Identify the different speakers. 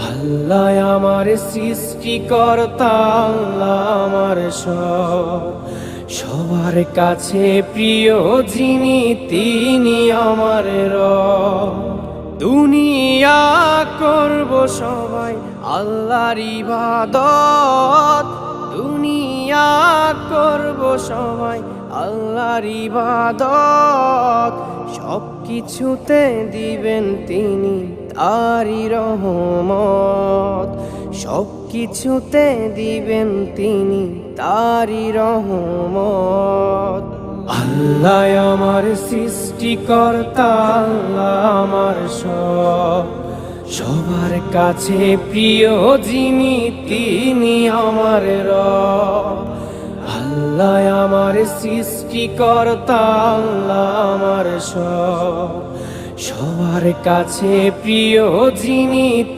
Speaker 1: আল্লাহ আমার সৃষ্টিকর্তা, আল্লাহ আমার সবার কাছে প্রিয় যিনি, তিনি আমার রব। দুনিয়া করব সবাই আল্লাহর ইবাদত, দুনিয়া করব সবাই আল্লাহর ইবাদত। সব কিছুতে দিবেন তিনি তারই রহমত, সব কিছুতে দিবেন তিনি তারই রহমত। আল্লাহ আমার সৃষ্টিকর্তা, আল্লাহ আমার সবার কাছে প্রিয় যিনি, তিনি আমার রব। আল্লাহ আমার সৃষ্টিকর্তা, আল্লাহ আমার সবার কাছে প্রিয় যিনি।